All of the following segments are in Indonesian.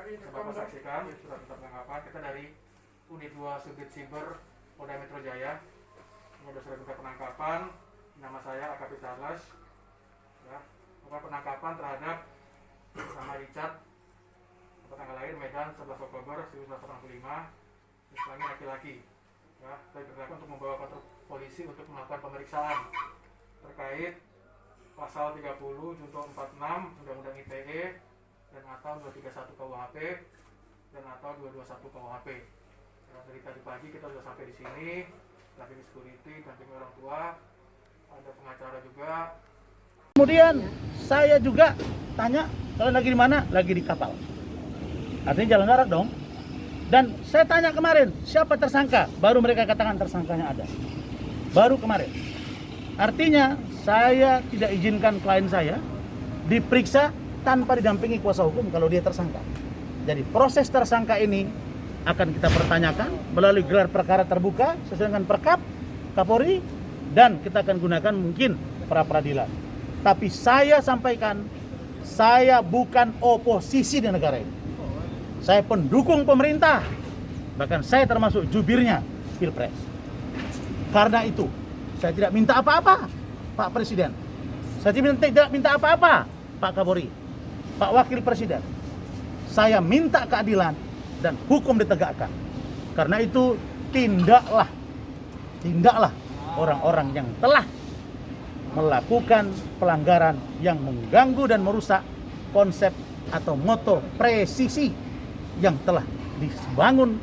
Bapak saksikan surat penangkapan kita dari Unit 2 Subdit Siber Polda Metro Jaya. Ini ada surat penangkapan. Nama saya AKP Charles. Ya, penangkapan terhadap bersama Richard, tanggal lahir Medan 11 Oktober 1985. Istilahnya laki-laki. Ya, saya berlaku untuk membawa kantor polisi untuk melakukan pemeriksaan terkait pasal 30 junto 46 Undang-Undang ITE dan atau 231 KUHP dan atau 221 KUHP. Ya, dari tadi pagi kita sudah sampai di sini, lagi di security, dampingi orang tua, ada pengacara juga. Kemudian saya juga tanya, kalian lagi di mana? Lagi di kapal. Artinya jalan darat dong. Dan saya tanya kemarin, siapa tersangka? Baru mereka katakan tersangkanya ada. Baru kemarin. Artinya saya tidak izinkan klien saya diperiksa tanpa didampingi kuasa hukum kalau dia tersangka. Jadi proses tersangka ini akan kita pertanyakan melalui gelar perkara terbuka sesuai dengan Perkap, Kapolri, dan kita akan gunakan mungkin pra peradilan. Tapi saya sampaikan, saya bukan oposisi di negara ini. Saya pendukung pemerintah, bahkan saya termasuk jubirnya Pilpres. Karena itu, saya tidak minta apa-apa, Pak Presiden. Saya tidak minta apa-apa, Pak Kapolri, Pak Wakil Presiden. Saya minta keadilan dan hukum ditegakkan. Karena itu, tindaklah orang-orang yang telah melakukan pelanggaran yang mengganggu dan merusak konsep atau moto presisi yang telah dibangun,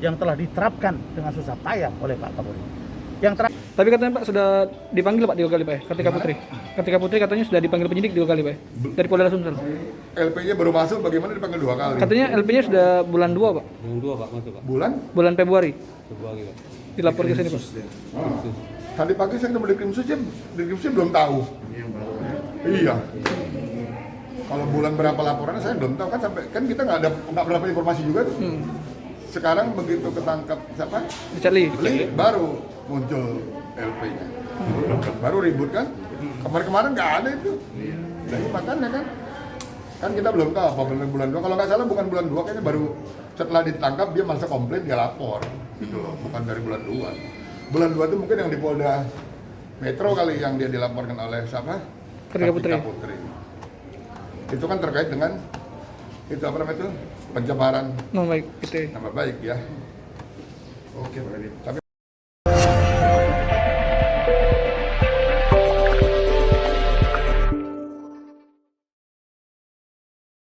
yang telah diterapkan dengan susah payah oleh Pak Kapolri. Tapi katanya Pak sudah dipanggil Pak 2 kali Pak, Kartika Putri. Kartika Putri katanya sudah dipanggil penyidik 2 kali Pak, dari Polda Sumsel. LP-nya baru masuk, bagaimana dipanggil 2 kali? Katanya LP-nya sudah bulan 2 Pak. Bulan 2 Pak, masuk Pak. Bulan Februari. Februari Pak. Dilapor ke sini Pak. Tadi pagi saya ketemu di Krimsus belum tahu. Iya. Kalau bulan berapa laporannya saya belum tahu, kan sampai kan kita nggak berapa informasi juga tuh. Sekarang begitu ketangkap siapa? Richard Lee. Baru muncul LP-nya. Baru ribut kan? Kemarin nggak ada itu. Jadi makanya kan kita belum tahu apa benar bulan 2. Kalau nggak salah bukan bulan 2, kayaknya baru setelah ditangkap dia merasa komplain, dia lapor gitu loh. Bukan dari bulan 2. Bulan 2 itu mungkin yang di Polda Metro kali yang dia dilaporkan oleh siapa? Kartika Putri. Itu kan terkait dengan itu apa namanya itu? Pencemaran Nama baik gitu. nama baik ya. Oke, Pak. Tapi